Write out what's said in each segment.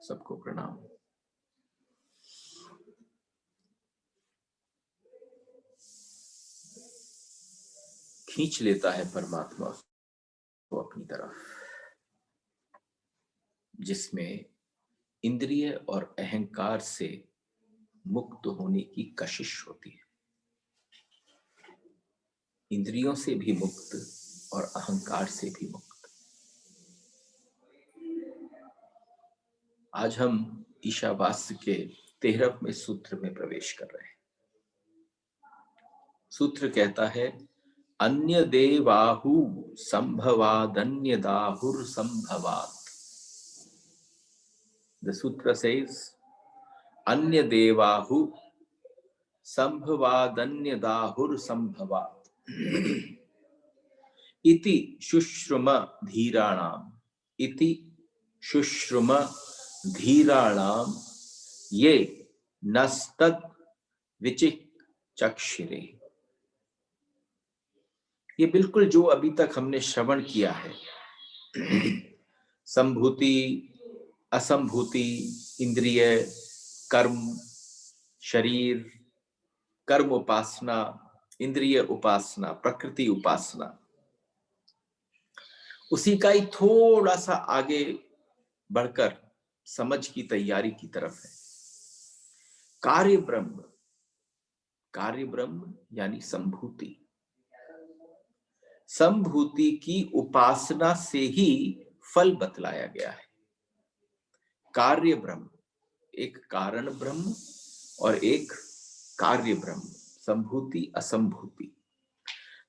सबको प्रणाम। खींच लेता है परमात्मा को अपनी तरफ, जिसमें इंद्रिय और अहंकार से मुक्त होने की कशिश होती है। इंद्रियों से भी मुक्त और अहंकार से भी मुक्त। आज हम ईशावास्य के 13वें सूत्र में प्रवेश कर रहे हैं। सूत्र कहता है, अन्य देवाहु संभवादन्य दाहुर संभवात। The sutra says, अन्य देवाहु संभवादन्य दाहुर संभवात इति शुश्रुम धीराणाम, इति शुश्रुम धीराणाम ये नस्तद विचिक चक्षिरे। ये बिल्कुल जो अभी तक हमने श्रवण किया है, संभूति, असंभूति, इंद्रिय, कर्म, शरीर, कर्म उपासना, इंद्रिय उपासना, प्रकृति उपासना, उसी का ही थोड़ा सा आगे बढ़कर समझ की तैयारी की तरफ है। कार्य ब्रह्म, कार्य ब्रह्म यानी संभूति, संभूति की उपासना से ही फल बतलाया गया है। कार्य ब्रह्म, एक कारण ब्रह्म और एक कार्य ब्रह्म, संभूति असंभूति,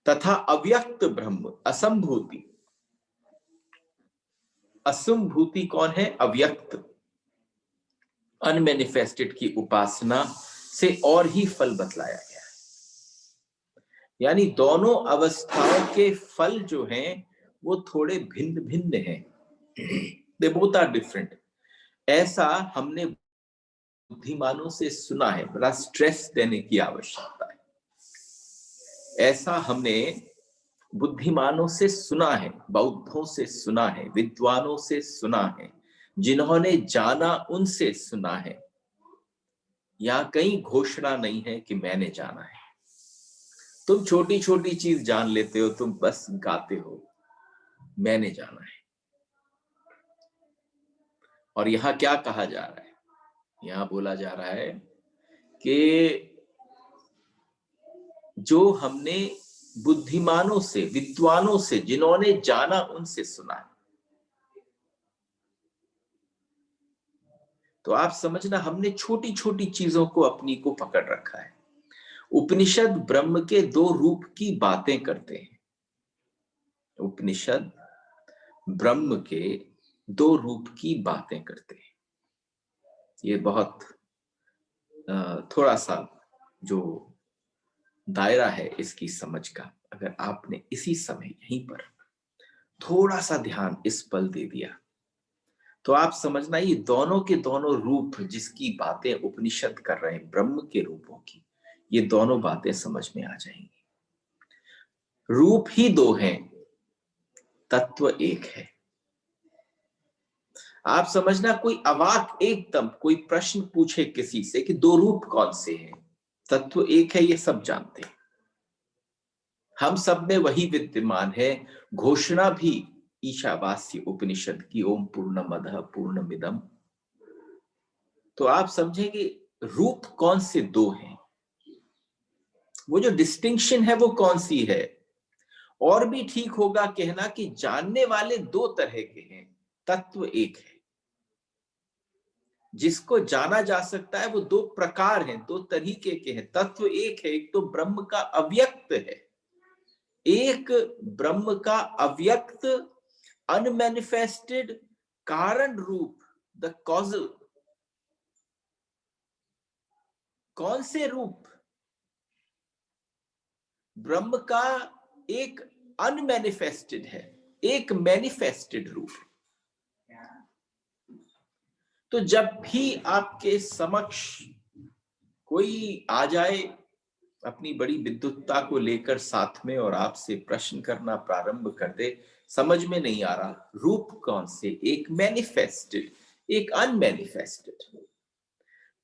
तथा अव्यक्त ब्रह्म असंभूति। असंभूति कौन है? अव्यक्त, अनमैनिफेस्टेड की उपासना से और ही फल बतलाया गया है। यानी दोनों अवस्थाओं के फल जो हैं वो थोड़े भिन्न भिन्न हैं। They both are different. ऐसा हमने बुद्धिमानों से सुना है, बड़ा स्ट्रेस देने की आवश्यकता है। ऐसा हमने बुद्धिमानों से सुना है, बौद्धों से सुना है, विद्वानों से सुना है, जिन्होंने जाना उनसे सुना है। यहां कहीं घोषणा नहीं है कि मैंने जाना है। तुम छोटी छोटी चीज जान लेते हो, तुम बस गाते हो मैंने जाना है। और यहां क्या कहा जा रहा है? यहां बोला जा रहा है कि जो हमने बुद्धिमानों से, विद्वानों से, जिन्होंने जाना उनसे सुना है। तो आप समझना, हमने छोटी छोटी चीजों को अपनी को पकड़ रखा है। उपनिषद ब्रह्म के दो रूप की बातें करते हैं। उपनिषद ब्रह्म के दो रूप की बातें करते हैं। ये बहुत थोड़ा सा जो दायरा है इसकी समझ का, अगर आपने इसी समय यहीं पर थोड़ा सा ध्यान इस पल दे दिया तो आप समझना, ये दोनों के दोनों रूप जिसकी बातें उपनिषद कर रहे हैं, ब्रह्म के रूपों की, ये दोनों बातें समझ में आ जाएंगी। रूप ही दो हैं, तत्व एक है। आप समझना, कोई अवाक एकदम कोई प्रश्न पूछे किसी से कि दो रूप कौन से हैं, तत्व एक है, ये सब जानते हैं। हम सब में वही विद्यमान है। घोषणा भी ईशावास्य उपनिषद की, ओम पूर्णमदः पूर्णमिदम्। तो आप समझेंगे रूप कौन से दो हैं, वो जो डिस्टिंक्शन है वो कौन सी है। और भी ठीक होगा कहना कि जानने वाले दो तरह के हैं, तत्व एक है। जिसको जाना जा सकता है वो दो प्रकार हैं, दो तरीके के हैं। तत्व एक है, एक तो ब्रह्म का अव्यक्त है, एक ब्रह्म का अव्यक्त अनमैनिफेस्टेड कारण रूप, द कॉजल। कौन से रूप? ब्रह्म का एक अनमैनिफेस्टेड है, एक मैनिफेस्टेड रूप। तो जब भी आपके समक्ष कोई आ जाए अपनी बड़ी विद्वत्ता को लेकर साथ में और आपसे प्रश्न करना प्रारंभ कर दे, समझ में नहीं आ रहा रूप कौन से, एक मैनिफेस्टेड, एक अनमैनिफेस्टेड,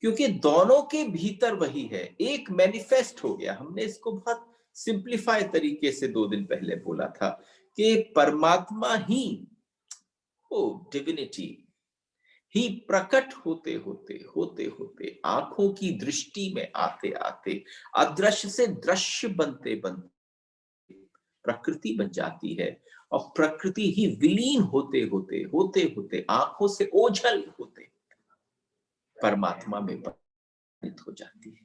क्योंकि दोनों के भीतर वही है। एक मैनिफेस्ट हो गया, हमने इसको बहुत सिंप्लीफाई तरीके से 2 दिन पहले बोला था कि परमात्मा ही, वो डिविनिटी ही प्रकट होते होते होते होते आंखों की दृष्टि में आते आते अदृश्य से दृश्य बनते बनते प्रकृति बन जाती है, और प्रकृति ही विलीन होते होते होते होते आंखों से ओझल होते परमात्मा में परिणत हो जाती है।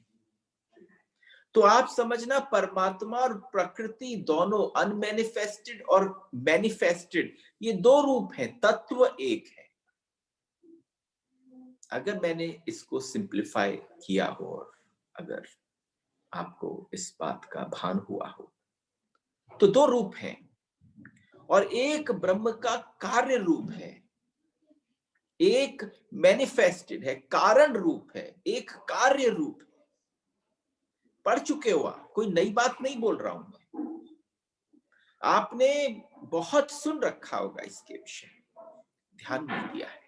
तो आप समझना, परमात्मा और प्रकृति दोनों, अनमैनिफेस्टेड और मैनिफेस्टेड, ये दो रूप हैं, तत्व एक है। अगर मैंने इसको सिंप्लीफाई किया हो और अगर आपको इस बात का भान हुआ हो, तो दो रूप हैं और एक ब्रह्म का कार्य रूप है, एक मैनिफेस्टेड है, कारण रूप है, एक कार्य रूप है। पढ़ चुके हो आप, कोई नई बात नहीं बोल रहा हूं मैं, आपने बहुत सुन रखा होगा इसके विषय, ध्यान नहीं दिया है,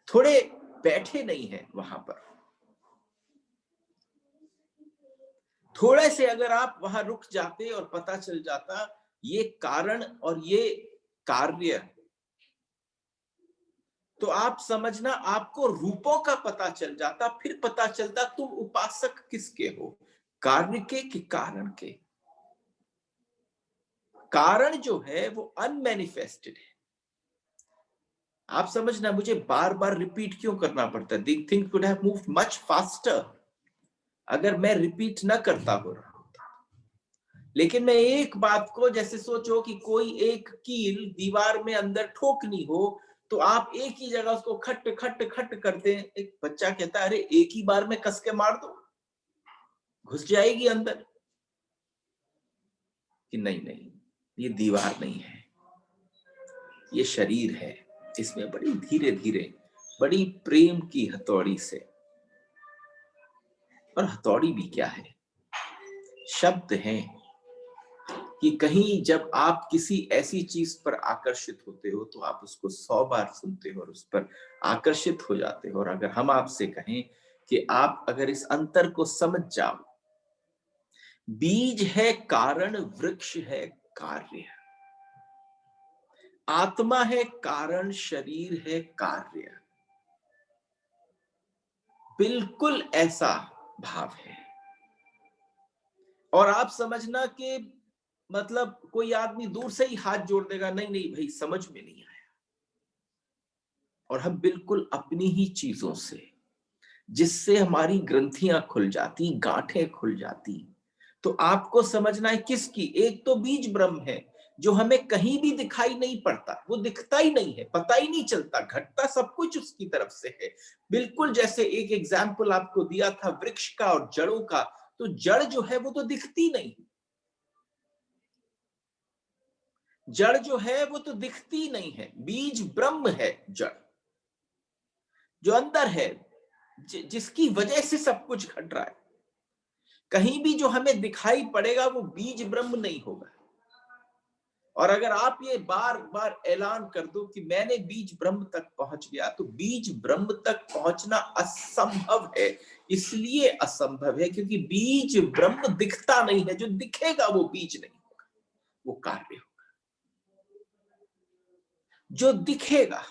थोड़े बैठे नहीं है वहां पर। थोड़े से अगर आप वहां रुक जाते और पता चल जाता ये कारण और ये कार्य, तो आप समझना आपको रूपों का पता चल जाता, फिर पता चलता तुम उपासक किसके हो, कार्य के कि कारण के। कारण जो है वो अनमैनिफेस्टेड है। आप समझना, मुझे बार बार रिपीट क्यों करना पड़ता है, things could have moved much faster अगर मैं रिपीट ना करता हो रहा होता। लेकिन मैं एक बात को, जैसे सोचो कि कोई एक कील दीवार में अंदर ठोकनी हो, तो आप एक ही जगह उसको खट खट खट करते हैं। एक बच्चा कहता है अरे एक ही बार में कस के मार दो, घुस जाएगी अंदर। कि नहीं नहीं, ये दीवार नहीं है, ये शरीर है, इसमें बड़ी धीरे धीरे, बड़ी प्रेम की हथौड़ी से, और हथौड़ी भी क्या है, शब्द हैं, कि कहीं जब आप किसी ऐसी चीज पर आकर्षित होते हो तो आप उसको 100 बार सुनते हो और उस पर आकर्षित हो जाते हो। और अगर हम आपसे कहें कि आप अगर इस अंतर को समझ जाओ, बीज है कारण, वृक्ष है कार्य, आत्मा है कारण, शरीर है कार्य, बिल्कुल ऐसा भाव है। और आप समझना कि मतलब कोई आदमी दूर से ही हाथ जोड़ देगा, नहीं नहीं भाई समझ में नहीं आया, और हम बिल्कुल अपनी ही चीजों से, जिससे हमारी ग्रंथियां खुल जाती, गांठें खुल जाती। तो आपको समझना है किसकी, एक तो बीज ब्रह्म है जो हमें कहीं भी दिखाई नहीं पड़ता, वो दिखता ही नहीं है, पता ही नहीं चलता, घटता सब कुछ उसकी तरफ से है। बिल्कुल जैसे एक एग्जाम्पल आपको दिया था वृक्ष का और जड़ों का, तो जड़ जो है वो तो दिखती नहीं, जड़ जो है वो तो दिखती नहीं है, बीज ब्रह्म है जड़ जो अंदर है, जिसकी वजह से सब कुछ घट रहा है। कहीं भी जो हमें दिखाई पड़ेगा वो बीज ब्रह्म नहीं होगा। और अगर आप ये बार बार ऐलान कर दो कि मैंने बीज ब्रह्म तक पहुंच गया, तो बीज ब्रह्म तक पहुंचना असंभव है। इसलिए असंभव है क्योंकि बीज ब्रह्म दिखता नहीं है, जो दिखेगा वो बीज नहीं होगा, वो कार्य होगा। जो दिखेगा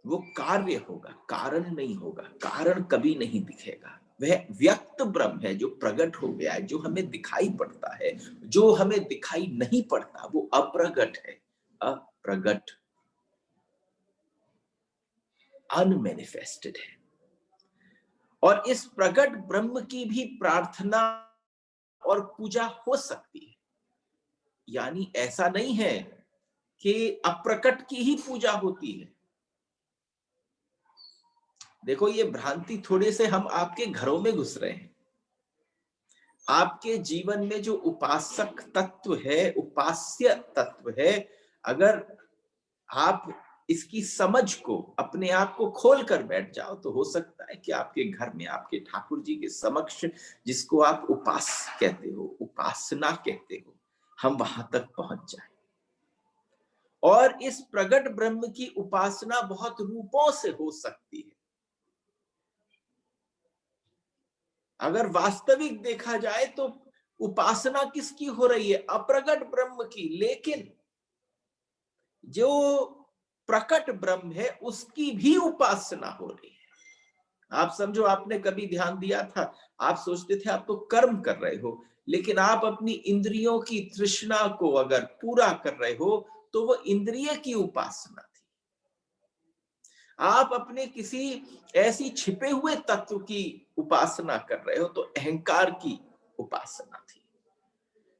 वो कार्य होगा, कारण नहीं होगा, कारण कभी नहीं दिखेगा। वह व्यक्त ब्रह्म है जो प्रकट हो गया है, जो हमें दिखाई पड़ता है। जो हमें दिखाई नहीं पड़ता वो अप्रगट है, अप्रगट, अनमैनिफेस्टेड है। और इस प्रकट ब्रह्म की भी प्रार्थना और पूजा हो सकती है, यानी ऐसा नहीं है कि अप्रकट की ही पूजा होती है। देखो ये भ्रांति थोड़े से हम आपके घरों में घुस रहे हैं। आपके जीवन में जो उपासक तत्व है, उपास्य तत्व है, अगर आप इसकी समझ को, अपने आप को खोल कर बैठ जाओ, तो हो सकता है कि आपके घर में, आपके ठाकुर जी के समक्ष, जिसको आप उपास कहते हो, उपासना कहते हो, हम वहां तक पहुंच जाए। और इस प्रगट ब्रह्म की उपासना बहुत रूपों से हो सकती है। अगर वास्तविक देखा जाए तो उपासना किसकी हो रही है? अप्रगट ब्रह्म की, लेकिन जो प्रकट ब्रह्म है उसकी भी उपासना हो रही है। आप समझो, आपने कभी ध्यान दिया था, आप सोचते थे आप तो कर्म कर रहे हो, लेकिन आप अपनी इंद्रियों की तृष्णा को अगर पूरा कर रहे हो तो वो इंद्रिय की उपासना थी। आप अपने किसी ऐसी छिपे हुए तत्व की उपासना कर रहे हो तो अहंकार की उपासना थी।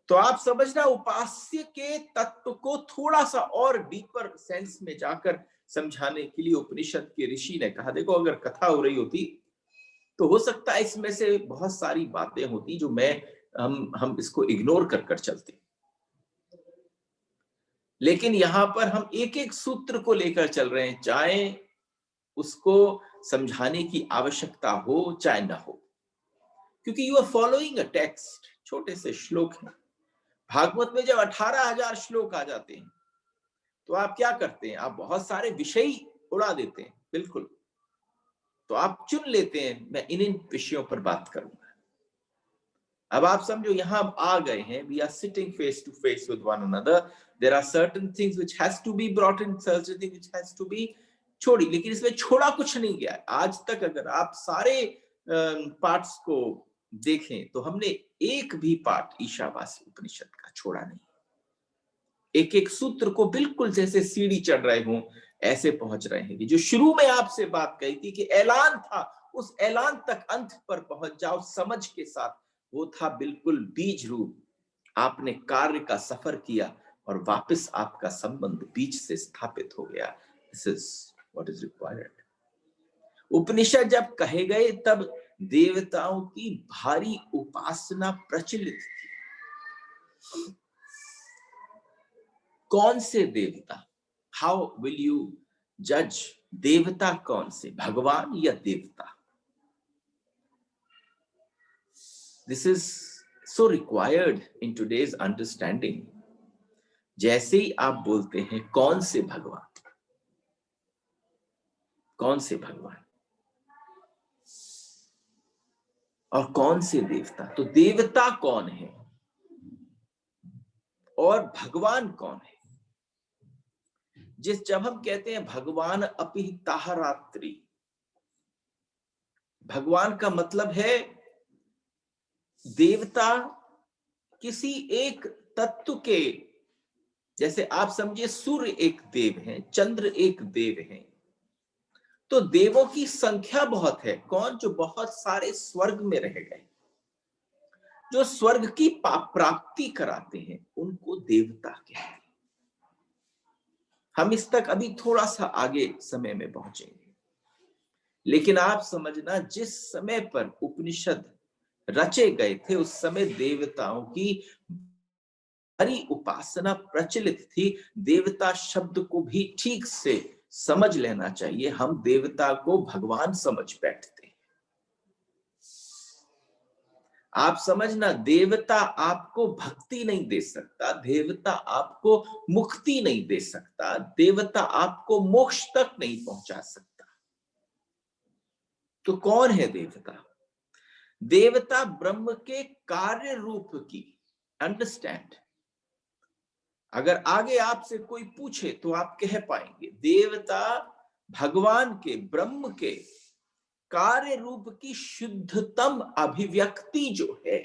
तो आप समझना, उपास्य के तत्व को थोड़ा सा और डीपर सेंस में जाकर समझाने के लिए उपनिषद के ऋषि ने कहा, देखो अगर कथा हो रही होती तो हो सकता है इसमें से बहुत सारी बातें होती जो हम इसको इग्नोर कर कर चलते, लेकिन यहां पर हम एक एक सूत्र को लेकर चल रहे हैं, चाहे उसको समझाने की आवश्यकता हो चाहे ना हो, क्योंकि you are following a text. छोटे से श्लोक हैं। भागवत में जब 18,000 श्लोक आ जाते हैं तो आप क्या करते हैं? आप बहुत सारे विषय उड़ा देते हैं, बिल्कुल। तो आप चुन लेते हैं, मैं इन विषयों पर बात करूंगा। अब आप समझो, यहां आ गए हैं, we are sitting face to face with one another, there are certain things which has to be brought in, certain things which has to be छोड़ी, लेकिन इसमें छोड़ा कुछ नहीं गया है। आज तक अगर आप सारे पार्ट्स को देखें तो हमने एक भी पार्ट ईशावास्य उपनिषद का छोड़ा नहीं। एक एक सूत्र को बिल्कुल जैसे सीढ़ी चढ़ रहे हों ऐसे पहुंच रहे हैं। जो शुरू में आपसे बात कही थी कि ऐलान था, उस ऐलान तक अंत पर पहुंच जाओ समझ के साथ, वो था बिल्कुल बीज रूप। आपने कार्य का सफर किया और वापस आपका संबंध बीज से स्थापित हो गया। This is what is required. Upanishad जब कहे गए तब देवताओं की भारी उपासना प्रचलित थी। कौन से देवता? हाउ विल यू जज? देवता कौन से, भगवान या देवता? This is so required in today's understanding. जैसे ही आप बोलते हैं कौन से भगवान, कौन से भगवान और कौन से देवता, तो देवता कौन है और भगवान कौन है? जब हम कहते हैं भगवान अपिहिताः रात्रि, भगवान का मतलब है देवता किसी एक तत्व के, जैसे आप समझिए सूर्य एक देव है, चंद्र एक देव है, तो देवों की संख्या बहुत है। कौन? जो बहुत सारे स्वर्ग में रह गए, जो स्वर्ग की प्राप्ति कराते हैं, उनको देवता कहते हैं। हम इस तक अभी थोड़ा सा आगे समय में पहुंचेंगे, लेकिन आप समझना, जिस समय पर उपनिषद रचे गए थे उस समय देवताओं की हरी उपासना प्रचलित थी। देवता शब्द को भी ठीक से समझ लेना चाहिए। हम देवता को भगवान समझ बैठते हैं। आप समझना, देवता आपको भक्ति नहीं दे सकता, देवता आपको मुक्ति नहीं दे सकता, देवता आपको मोक्ष तक नहीं पहुंचा सकता। तो कौन है देवता? देवता ब्रह्म के कार्य रूप की, अंडरस्टैंड। अगर आगे आपसे कोई पूछे तो आप कह पाएंगे देवता भगवान के, ब्रह्म के कार्य रूप की शुद्धतम अभिव्यक्ति जो है,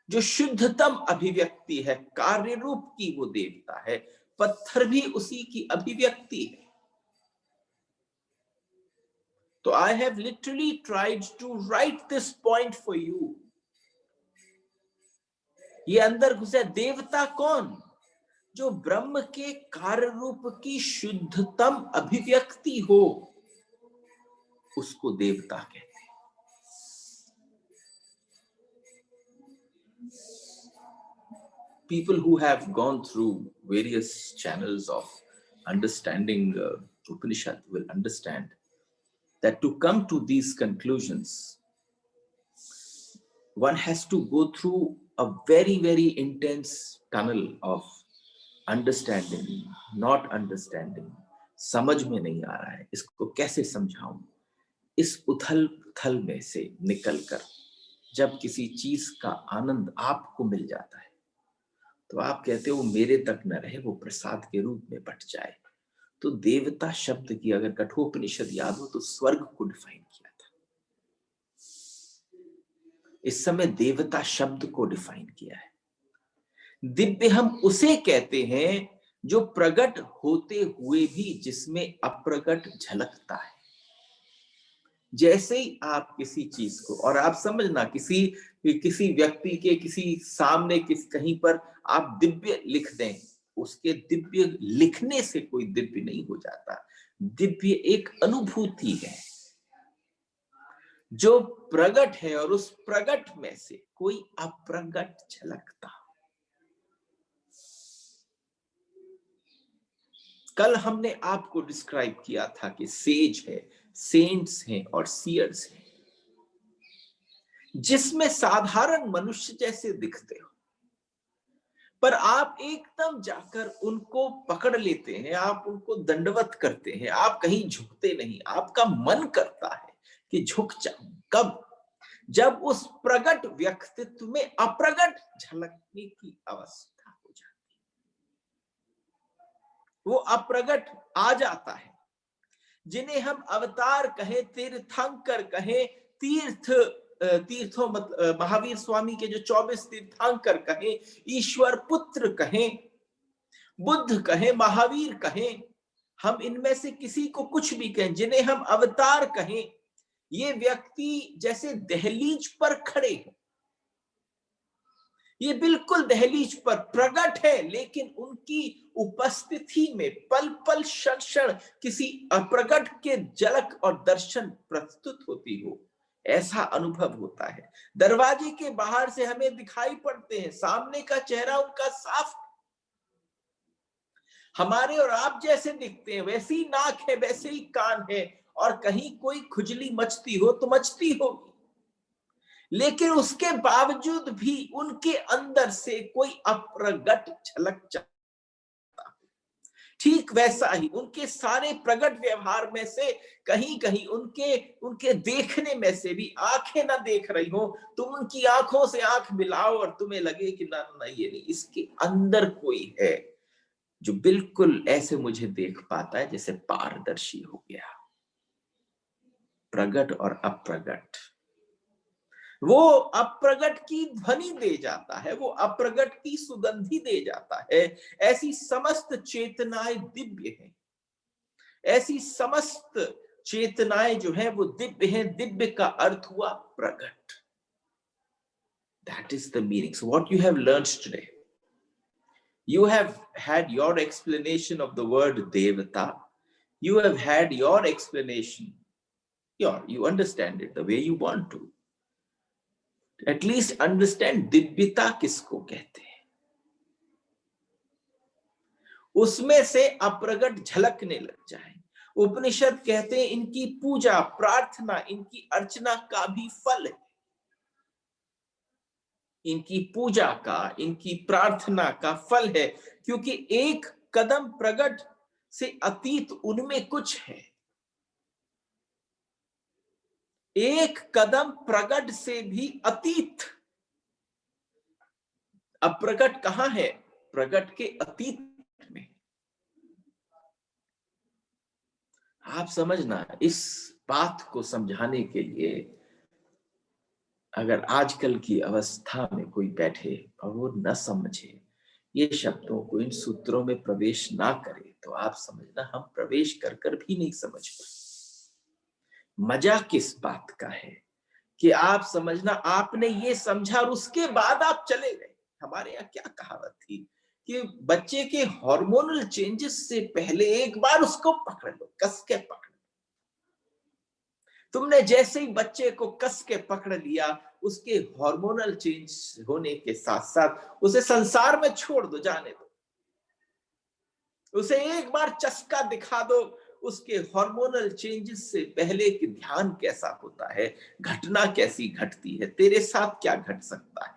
जो शुद्धतम अभिव्यक्ति है कार्य रूप की, वो देवता है। पत्थर भी उसी की अभिव्यक्ति है। तो I have literally tried to write this point for you. ये अंदर घुसे, देवता कौन? जो ब्रह्म के कार्य रूप की शुद्धतम अभिव्यक्ति हो, उसको देवता कहते हैं। People who have gone through various channels of understanding Upanishad will understand that to come to these conclusions, one has to go through a very, very intense tunnel of understanding, not understanding, समझ में नहीं आ रहा है, इसको कैसे समझाऊं। इस उथल पुथल में से निकलकर जब किसी चीज का आनंद आपको मिल जाता है तो आप कहते हो वो मेरे तक न रहे, वो प्रसाद के रूप में बट जाए। तो देवता शब्द की अगर कठोपनिषद याद हो तो स्वर्ग को डिफाइन किया था, इस समय देवता शब्द को डिफाइन किया है। दिव्य हम उसे कहते हैं जो प्रकट होते हुए भी जिसमें अप्रगट झलकता है। जैसे ही आप किसी चीज को, और आप समझना किसी किसी व्यक्ति के किसी सामने कहीं पर आप दिव्य लिख दें, उसके दिव्य लिखने से कोई दिव्य नहीं हो जाता। दिव्य एक अनुभूति है जो प्रगट है और उस प्रगट में से कोई अप्रगट झलकता। कल हमने आपको डिस्क्राइब किया था कि सेज है, सेंट्स हैं और सीयर्स हैं, जिसमें साधारण मनुष्य जैसे दिखते हो, पर आप एकदम जाकर उनको पकड़ लेते हैं, आप उनको दंडवत करते हैं, आप कहीं झुकते नहीं, आपका मन करता है कि झुक जाऊं। कब? जब उस प्रगट व्यक्तित्व में अप्रगट झलकने की अवस्था हो जाती है, वो अप्रगट आ जाता है। जिन्हें हम अवतार कहें, तीर्थंकर कहें, तीर्थों महावीर स्वामी के जो 24 तीर्थंकर कहें, ईश्वर पुत्र कहें, बुद्ध कहें, महावीर कहें, हम इनमें से किसी को कुछ भी कहें, जिन्हें हम अवतार कहें, ये व्यक्ति जैसे दहलीज पर खड़े हैं। ये बिल्कुल दहलीज पर प्रकट है, लेकिन उनकी उपस्थिति में पल पल क्षण क्षण किसी अप्रगट के झलक और दर्शन प्रस्तुत होती हो, ऐसा अनुभव होता है। दरवाजे के बाहर से हमें दिखाई पड़ते हैं, सामने का चेहरा उनका साफ, हमारे और आप जैसे दिखते हैं, वैसी नाक है, वैसे ही कान है, और कहीं कोई खुजली मचती हो तो मचती होगी, लेकिन उसके बावजूद भी उनके अंदर से कोई अप्रगट झलक जाता। ठीक वैसा ही उनके सारे प्रगट व्यवहार में से कहीं कहीं उनके उनके देखने में से भी, आंखें ना देख रही हो, तुम उनकी आंखों से आंख मिलाओ और तुम्हें लगे कि ना ना ये नहीं, इसके अंदर कोई है जो बिल्कुल ऐसे मुझे देख पाता है जैसे पारदर्शी हो गया। प्रगट और अप्रगट, वो अप्रगट की ध्वनि दे जाता है, वो अप्रगट की सुगंधी दे जाता है। ऐसी समस्त चेतनाएं दिव्य हैं, ऐसी समस्त चेतनाएं जो है वो दिव्य हैं। दिव्य का अर्थ हुआ प्रगट। That is the meaning. So what you have learned today, you have had your explanation of the word devata, you have had your explanation, you understand it the way you want to, at least understand दिव्यता किसको कहते हैं, उसमें से अप्रगट झलकने लग जाए। उपनिषद कहते हैं इनकी पूजा प्रार्थना, इनकी अर्चना का भी फल है। इनकी पूजा का, इनकी प्रार्थना का फल है, क्योंकि एक कदम प्रगट से अतीत उनमें कुछ है। एक कदम प्रगट से भी अतीत। अप्रगट कहां है? प्रगट के अतीत में। आप समझना, इस बात को समझाने के लिए अगर आजकल की अवस्था में कोई बैठे और वो न समझे, ये शब्दों को, इन सूत्रों में प्रवेश ना करे, तो आप समझना हम प्रवेश कर कर भी नहीं समझ पाए। मजा किस बात का है कि आप समझना आपने ये समझा और उसके बाद आप चले गए। हमारे यहाँ क्या कहावत थी कि बच्चे के हार्मोनल चेंजेस से पहले एक बार उसको पकड़ लो, कस के पकड़। तुमने जैसे ही बच्चे को कस के पकड़ लिया, उसके हार्मोनल चेंज होने के साथ साथ उसे संसार में छोड़ दो, जाने दो, उसे एक बार चस्का दिखा दो उसके हार्मोनल चेंजेस से पहले कि ध्यान कैसा होता है, घटना कैसी घटती है, तेरे साथ क्या घट सकता है।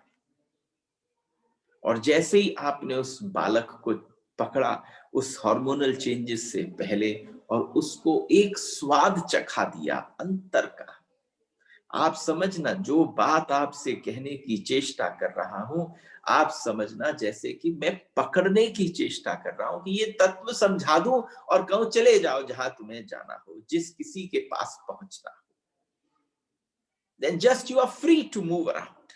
और जैसे ही आपने उस बालक को पकड़ा उस हार्मोनल चेंजेस से पहले और उसको एक स्वाद चखा दिया अंतर का। आप समझना, जो बात आपसे कहने की चेष्टा कर रहा हूं, आप समझना जैसे कि मैं पकड़ने की चेष्टा कर रहा हूं कि ये तत्व समझा दूं और कहूं चले जाओ जहां तुम्हें जाना हो, जिस किसी के पास पहुंचना हो। Then just you are free to move around।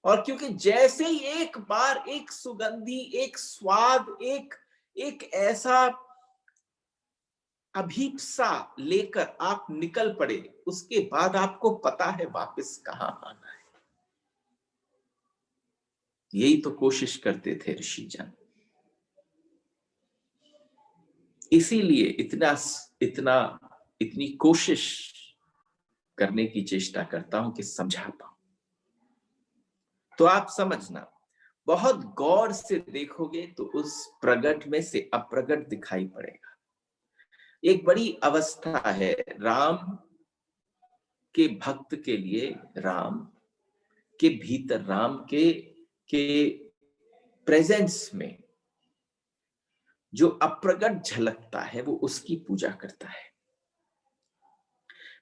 और क्योंकि जैसे ही एक बार एक सुगंधी, एक स्वाद, एक ऐसा अभीप्सा लेकर आप निकल पड़े, उसके बाद आपको पता है वापस कहां आना है। यही तो कोशिश करते थे ऋषिजन। इसीलिए इतनी कोशिश करने की चेष्टा करता हूं कि समझा पाऊं। तो आप समझना, बहुत गौर से देखोगे तो उस प्रगट में से अप्रगट दिखाई पड़ेगा। एक बड़ी अवस्था है राम के भक्त के लिए, राम के भीतर, राम के प्रेजेंस में जो अप्रगट झलकता है वो उसकी पूजा करता है।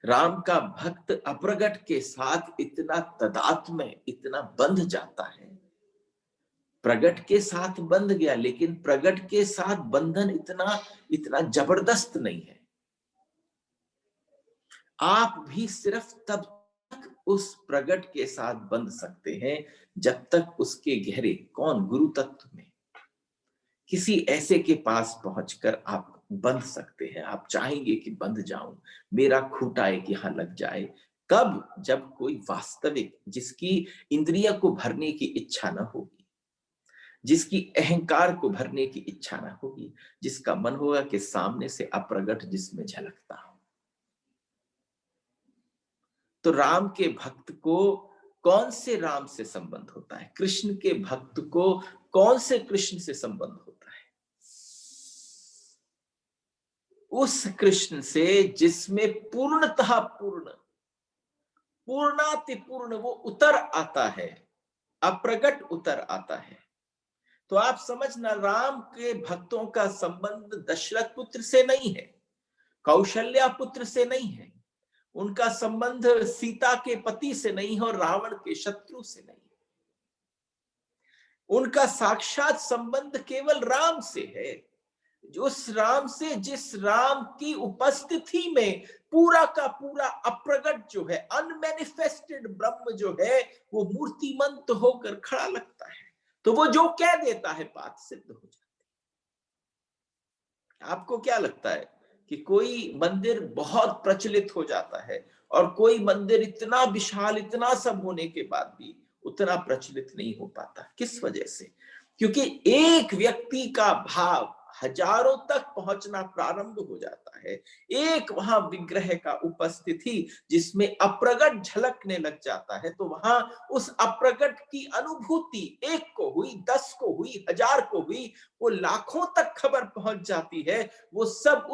राम का भक्त अप्रगट के साथ इतना तादात्म्य में इतना बंध जाता है, प्रगट के साथ बंध गया, लेकिन प्रगट के साथ बंधन इतना जबरदस्त नहीं है। आप भी सिर्फ तब तक उस प्रगट के साथ बंध सकते हैं जब तक उसके गहरे गुरु तत्व में किसी ऐसे के पास पहुंचकर आप बंध सकते हैं। आप चाहेंगे कि बंध जाऊं, मेरा खूंटा एक यहां लग जाए। कब? जब कोई वास्तविक, जिसकी इंद्रिय को भरने की इच्छा न होगी, जिसकी अहंकार को भरने की इच्छा न होगी, जिसका मन होगा कि सामने से अप्रगट जिसमें झलकता हो। तो राम के भक्त को कौन से राम से संबंध होता है? कृष्ण के भक्त को कौन से कृष्ण से संबंध होता है? उस कृष्ण से जिसमें पूर्णतः पूर्णातिपूर्ण वो उतर आता है, अप्रगट उतर आता है। तो आप समझना, राम के भक्तों का संबंध दशरथ पुत्र से नहीं है, कौशल्या पुत्र से नहीं है, उनका संबंध सीता के पति से नहीं है और रावण के शत्रु से नहीं है। उनका साक्षात संबंध केवल राम से है। उस राम से, जिस राम की उपस्थिति में पूरा का पूरा अप्रगट जो है, अनमैनिफेस्टेड ब्रह्म जो है, वो मूर्तिमंत होकर खड़ा लगता है। तो वो जो कह देता है बात सिद्ध हो जाती है। आपको क्या लगता है कि कोई मंदिर बहुत प्रचलित हो जाता है और कोई मंदिर इतना विशाल, इतना सब होने के बाद भी उतना प्रचलित नहीं हो पाता? किस वजह से? क्योंकि एक व्यक्ति का भाव हजारों तक पहुंचना प्रारंभ हो जाता है। एक वहां विग्रह का उपस्थिति जिसमें अप्रगट झलकने लग जाता है, तो वहां उस अप्रगट की अनुभूति एक को हुई, 10 को हुई, 1000 को हुई, वो लाखों तक खबर पहुंच जाती है। वो सब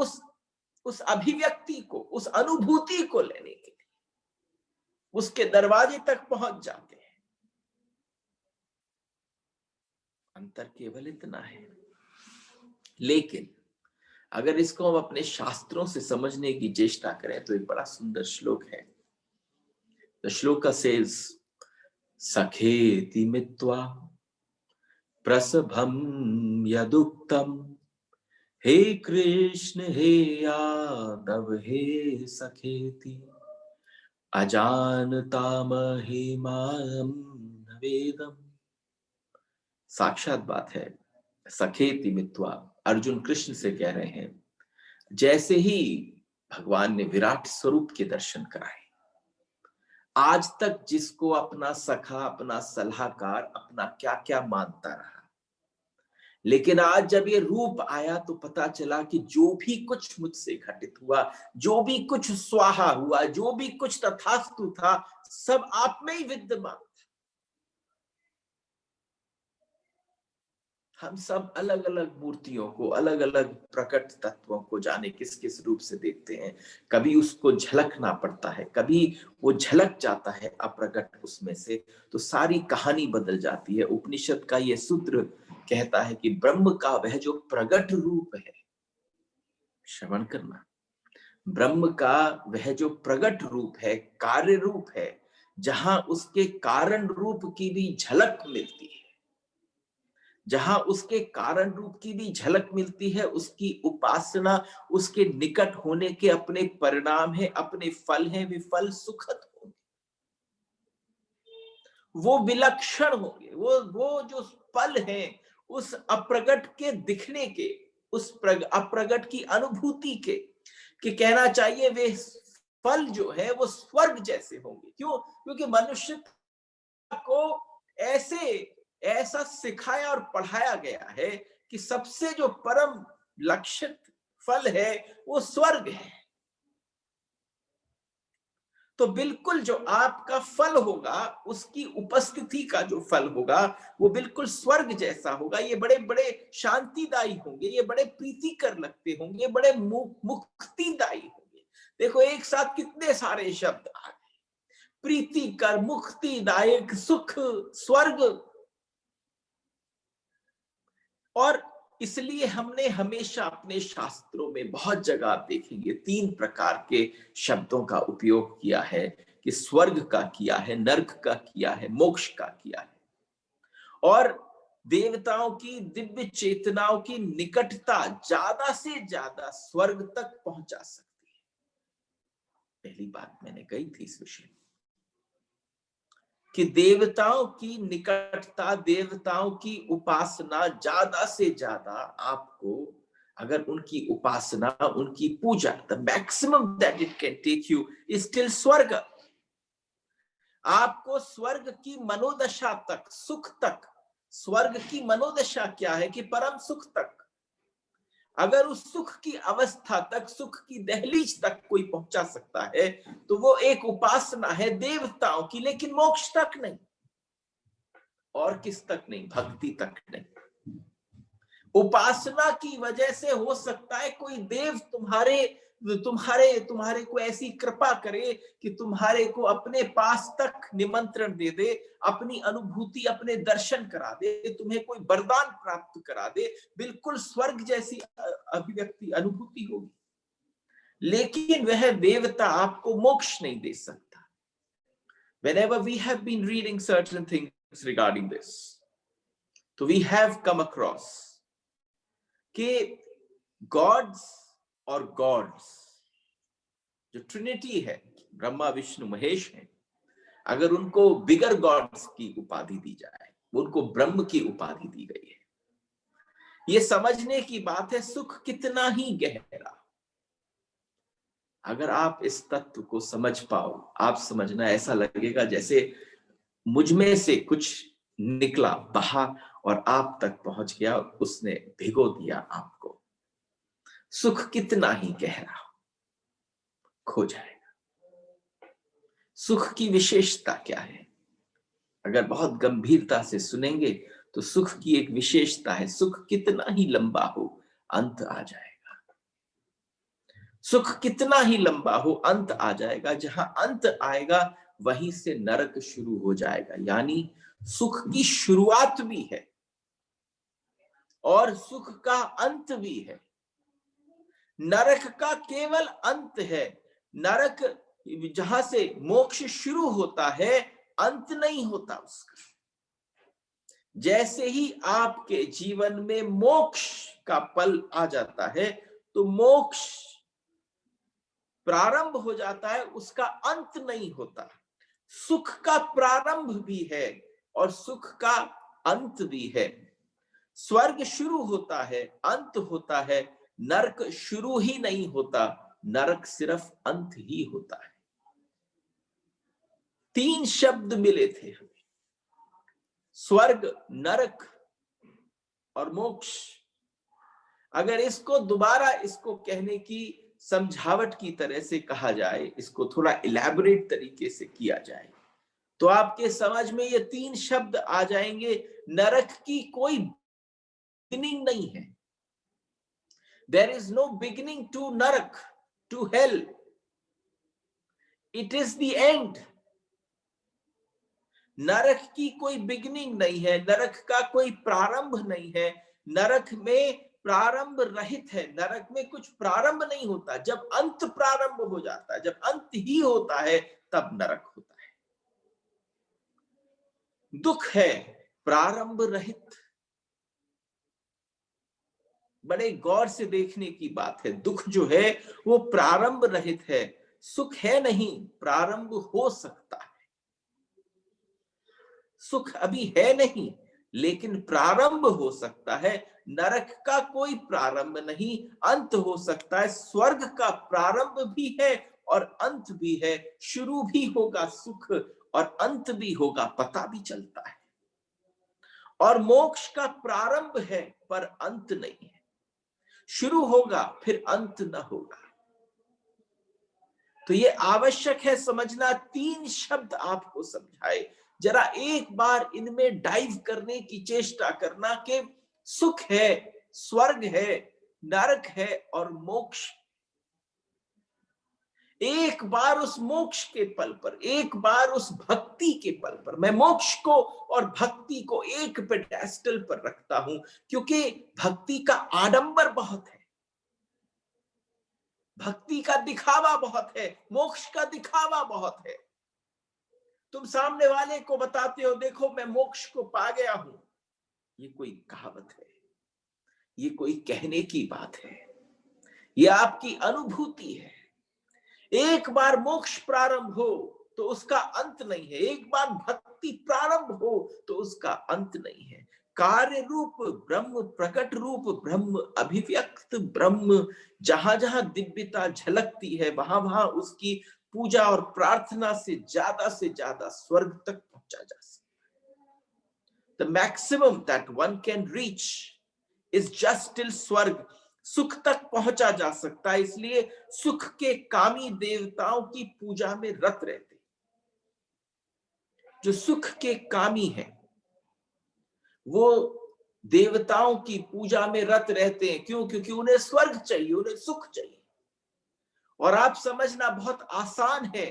उस अभिव्यक्ति को, उस अनुभूति को लेने के लिए उसके दरवाजे तक पहुंच जाते हैं। अंतर केवल इतना है। लेकिन अगर इसको हम अपने शास्त्रों से समझने की चेष्टा करें तो एक बड़ा सुंदर श्लोक है। द श्लोक सेज, सखेति मित्वा प्रसभम यदुक्तम, हे कृष्ण हे यादव हे सखेति, अजानता महिमां न वेदम। साक्षात बात है, सखेति मित्वा, अर्जुन कृष्ण से कह रहे हैं, जैसे ही भगवान ने विराट स्वरूप के दर्शन कराए, आज तक जिसको अपना सखा, अपना सलाहकार, अपना क्या क्या मानता रहा, लेकिन आज जब ये रूप आया तो पता चला कि जो भी कुछ मुझसे घटित हुआ, जो भी कुछ स्वाहा हुआ, जो भी कुछ तथास्तु था, सब आप में ही विद्यमान। हम सब अलग अलग मूर्तियों को, अलग अलग प्रकट तत्वों को जाने किस किस रूप से देखते हैं। कभी उसको झलकना पड़ता है, कभी वो झलक जाता है अप्रकट उसमें से, तो सारी कहानी बदल जाती है। उपनिषद का ये सूत्र कहता है कि ब्रह्म का वह जो प्रकट रूप है, श्रवण करना, ब्रह्म का वह जो प्रकट रूप है, कार्य रूप है, जहां उसके कारण रूप की भी झलक मिलती है, जहां उसके कारण रूप की भी झलक मिलती है, उसकी उपासना, उसके निकट होने के अपने परिणाम है, अपने फल हैं, वे फल सुखद होंगे, वो विलक्षण होंगे। वो जो फल हैं उस अप्रगट के दिखने के, उस अप्रगट की अनुभूति के, कि कहना चाहिए वे फल जो है वो स्वर्ग जैसे होंगे। क्यों? क्योंकि मनुष्य को ऐसे ऐसा सिखाया और पढ़ाया गया है कि सबसे जो परम लक्षित फल है वो स्वर्ग है। तो बिल्कुल जो आपका फल होगा, उसकी उपस्थिति का जो फल होगा वो बिल्कुल स्वर्ग जैसा होगा। ये बड़े बड़े शांतिदायी होंगे, ये बड़े प्रीतिकर लगते होंगे, बड़े मुक्तिदायी होंगे। देखो एक साथ कितने सारे शब्द आ गए, प्रीतिकर, मुक्तिदायक, सुख, स्वर्ग। और इसलिए हमने हमेशा अपने शास्त्रों में बहुत जगह आप देखेंगे 3 प्रकार के शब्दों का उपयोग किया है, कि स्वर्ग का किया है, नरक का किया है, मोक्ष का किया है। और देवताओं की दिव्य चेतनाओं की निकटता ज्यादा से ज्यादा स्वर्ग तक पहुंचा सकती है। पहली बात मैंने कही थी इस विषय में कि देवताओं की निकटता, देवताओं की उपासना ज्यादा से ज्यादा आपको, अगर उनकी उपासना, उनकी पूजा, the maximum that it can take you is till swarg. आपको स्वर्ग की मनोदशा तक, सुख तक, स्वर्ग की मनोदशा क्या है कि परम सुख तक, अगर उस सुख की अवस्था तक, सुख की दहलीज तक कोई पहुंचा सकता है तो वो एक उपासना है देवताओं की, लेकिन मोक्ष तक नहीं। और किस तक नहीं? भक्ति तक नहीं। उपासना की वजह से हो सकता है कोई देव तुम्हारे तुम्हारे तुम्हारे को ऐसी कृपा करे कि तुम्हारे को अपने पास तक निमंत्रण दे दे, अपनी अनुभूति, अपने दर्शन करा दे, तुम्हें कोई वरदान प्राप्त करा दे, बिल्कुल स्वर्ग जैसी अभिव्यक्ति, अनुभूति होगी। लेकिन वह देवता आपको मोक्ष नहीं दे सकता। Whenever we have been reading certain things regarding this, so we have come across कि गॉड्स और गॉड्स, जो ट्रिनिटी है, ब्रह्मा विष्णु महेश है, अगर उनको बिगर गॉड्स की उपाधि दी जाए, उनको ब्रह्म की उपाधि दी गई है। ये समझने की बात है सुख कितना ही गहरा। अगर आप इस तत्व को समझ पाओ, आप समझना, ऐसा लगेगा जैसे मुझ में से कुछ निकला, बहा और आप तक पहुंच गया, उसने भिगो दिया आपको। सुख कितना ही गहरा खो जाएगा। सुख की विशेषता क्या है? अगर बहुत गंभीरता से सुनेंगे तो सुख की एक विशेषता है, सुख कितना ही लंबा हो अंत आ जाएगा। सुख कितना ही लंबा हो अंत आ जाएगा। जहां अंत आएगा वहीं से नरक शुरू हो जाएगा। यानी सुख की शुरुआत भी है और सुख का अंत भी है। नरक का केवल अंत है। नरक जहां से मोक्ष शुरू होता है, अंत नहीं होता उसका। जैसे ही आपके जीवन में मोक्ष का पल आ जाता है तो मोक्ष प्रारंभ हो जाता है, उसका अंत नहीं होता। सुख का प्रारंभ भी है और सुख का अंत भी है। स्वर्ग शुरू होता है, अंत होता है। नरक शुरू ही नहीं होता, नरक सिर्फ अंत ही होता है। 3 शब्द मिले थे हमें, स्वर्ग, नरक और मोक्ष। अगर इसको दोबारा, इसको कहने की समझावट की तरह से कहा जाए, इसको थोड़ा इलैबोरेट तरीके से किया जाए, तो आपके समझ में ये 3 शब्द आ जाएंगे। नरक की कोई बिगिनिंग नहीं है। There is no beginning to narak, to hell, it is the end. नरक की कोई बिगिनिंग नहीं है, नरक का कोई प्रारंभ नहीं है, नरक में प्रारंभ रहित है, नरक में कुछ प्रारंभ नहीं होता। जब अंत प्रारंभ हो जाता है, जब अंत ही होता है, तब नरक होता है। दुख है प्रारंभ रहित। बड़े गौर से देखने की बात है, दुख जो है वो प्रारंभ रहित है। सुख है नहीं, प्रारंभ हो सकता है। सुख अभी है नहीं, लेकिन प्रारंभ हो सकता है। नरक का कोई प्रारंभ नहीं, अंत हो सकता है। स्वर्ग का प्रारंभ भी है और अंत भी है। शुरू भी होगा सुख और अंत भी होगा, पता भी चलता है। और मोक्ष का प्रारंभ है पर अंत नहीं है। शुरू होगा फिर अंत न होगा। तो ये आवश्यक है समझना। 3 शब्द आपको समझाए, जरा एक बार इनमें डाइव करने की चेष्टा करना कि सुख है, स्वर्ग है, नरक है और मोक्ष। एक बार उस मोक्ष के पल पर, एक बार उस भक्ति के पल पर, मैं मोक्ष को और भक्ति को एक पेडेस्टल पर रखता हूं, क्योंकि भक्ति का आडंबर बहुत है, भक्ति का दिखावा बहुत है, मोक्ष का दिखावा बहुत है। तुम सामने वाले को बताते हो, देखो मैं मोक्ष को पा गया हूं, ये कोई कहावत है, ये कोई कहने की बात है, ये आपकी अनुभूति है। एक बार मोक्ष प्रारंभ हो तो उसका अंत नहीं है, एक बार भक्ति प्रारंभ हो तो उसका अंत नहीं है। कार्य रूप ब्रह्म, प्रकट रूप ब्रह्म, अभिव्यक्त ब्रह्म, जहां जहां दिव्यता झलकती है, वहां वहां उसकी पूजा और प्रार्थना से ज्यादा स्वर्ग तक पहुंचा जा सकता है। The maximum that one can reach is just till स्वर्ग, सुख तक पहुंचा जा सकता है। इसलिए सुख के कामी देवताओं की पूजा में रत रहते। जो सुख के कामी है वो देवताओं की पूजा में रत रहते हैं। क्यों? क्योंकि उन्हें स्वर्ग चाहिए, उन्हें सुख चाहिए। और आप समझना बहुत आसान है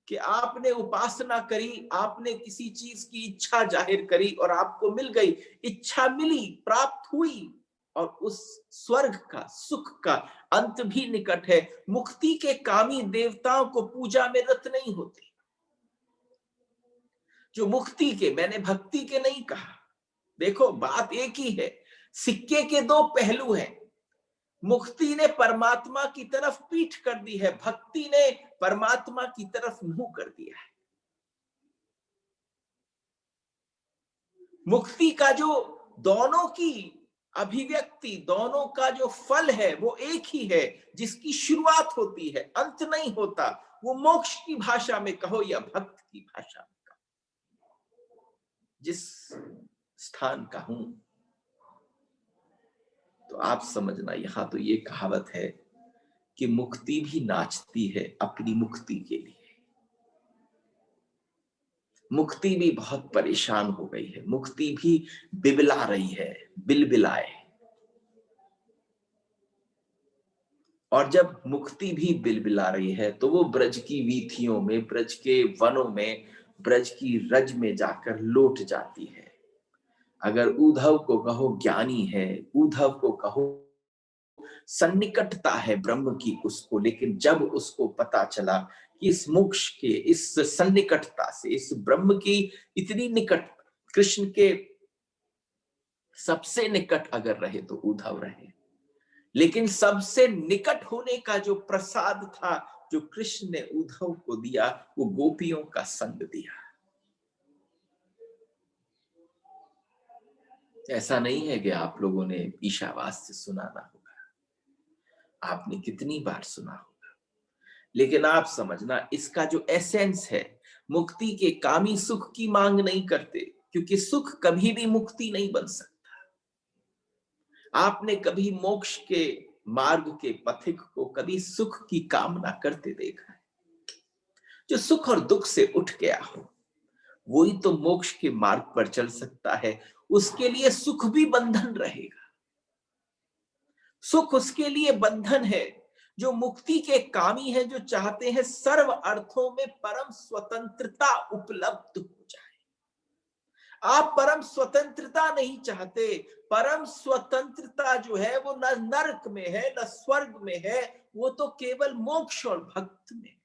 कि आपने उपासना करी, आपने किसी चीज की इच्छा जाहिर करी और आपको मिल गई, इच्छा मिली, प्राप्त हुई, और उस स्वर्ग का, सुख का अंत भी निकट है। मुक्ति के कामी देवताओं को पूजा में रत नहीं होते। जो मुक्ति के, मैंने भक्ति के नहीं कहा, देखो बात एक ही है, सिक्के के 2 पहलू हैं। मुक्ति ने परमात्मा की तरफ पीठ कर दी है, भक्ति ने परमात्मा की तरफ मुंह कर दिया है। मुक्ति का जो दोनों की अभिव्यक्ति, दोनों का जो फल है वो एक ही है, जिसकी शुरुआत होती है, अंत नहीं होता। वो मोक्ष की भाषा में कहो या भक्त की भाषा में कहो, जिस स्थान का हूं। तो आप समझना, यहां तो ये कहावत है कि मुक्ति भी नाचती है अपनी मुक्ति के लिए। मुक्ति भी बहुत परेशान हो गई है, मुक्ति भी बिलबिला रही है, बिलबिलाए। और जब मुक्ति भी बिलबिला रही है तो वो ब्रज की वीथियों में, ब्रज के वनों में, ब्रज की रज में जाकर लौट जाती है। अगर उद्धव को कहो ज्ञानी है, उद्धव को कहो सन्निकटता है ब्रह्म की उसको, लेकिन जब उसको पता चला कि इस मोक्ष के, इस सन्निकटता से, इस ब्रह्म की इतनी निकट, कृष्ण के सबसे निकट अगर रहे तो उद्धव रहे, लेकिन सबसे निकट होने का जो प्रसाद था, जो कृष्ण ने उद्धव को दिया, वो गोपियों का संग दिया। ऐसा नहीं है कि आप लोगों ने ईशावास्य सुना ना होगा, आपने कितनी बार सुना होगा, लेकिन आप समझना इसका जो एसेंस है, मुक्ति के कामी सुख की मांग नहीं करते, क्योंकि सुख कभी भी मुक्ति नहीं बन सकता। आपने कभी मोक्ष के मार्ग के पथिक को कभी सुख की कामना करते देखा है? जो सुख और दुख से उठ गया हो वही तो मोक्ष के मार्ग पर चल सकता है। उसके लिए सुख भी बंधन रहेगा, सुख उसके लिए बंधन है जो मुक्ति के कामी है, जो चाहते हैं सर्व अर्थों में परम स्वतंत्रता उपलब्ध हो जाए। आप परम स्वतंत्रता नहीं चाहते। परम स्वतंत्रता जो है वो न नरक में है न स्वर्ग में है, वो तो केवल मोक्ष और भक्त में।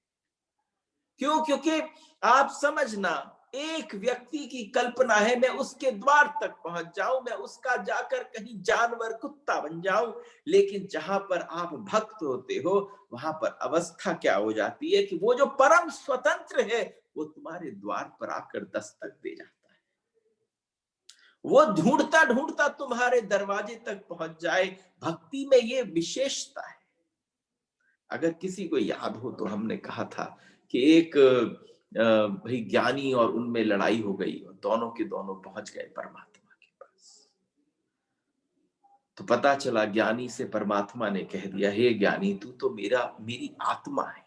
क्यों? क्योंकि आप समझना, एक व्यक्ति की कल्पना है मैं उसके द्वार तक पहुंच जाऊं, मैं उसका जाकर कहीं जानवर कुत्ता बन जाऊं, लेकिन जहां पर आप भक्त होते हो वहां पर अवस्था क्या हो जाती है कि वो जो परम स्वतंत्र है वो तुम्हारे द्वार पर आकर दस्तक दे जाता है। वो ढूंढता ढूंढता तुम्हारे दरवाजे तक पहुंच जाए। भक्ति में ये विशेषता है। अगर किसी को याद हो तो हमने कहा था कि एक भाई ज्ञानी और उनमें लड़ाई हो गई और दोनों के दोनों पहुंच गए परमात्मा के पास। तो पता चला ज्ञानी से परमात्मा ने कह दिया, हे ज्ञानी तू तो मेरी आत्मा है।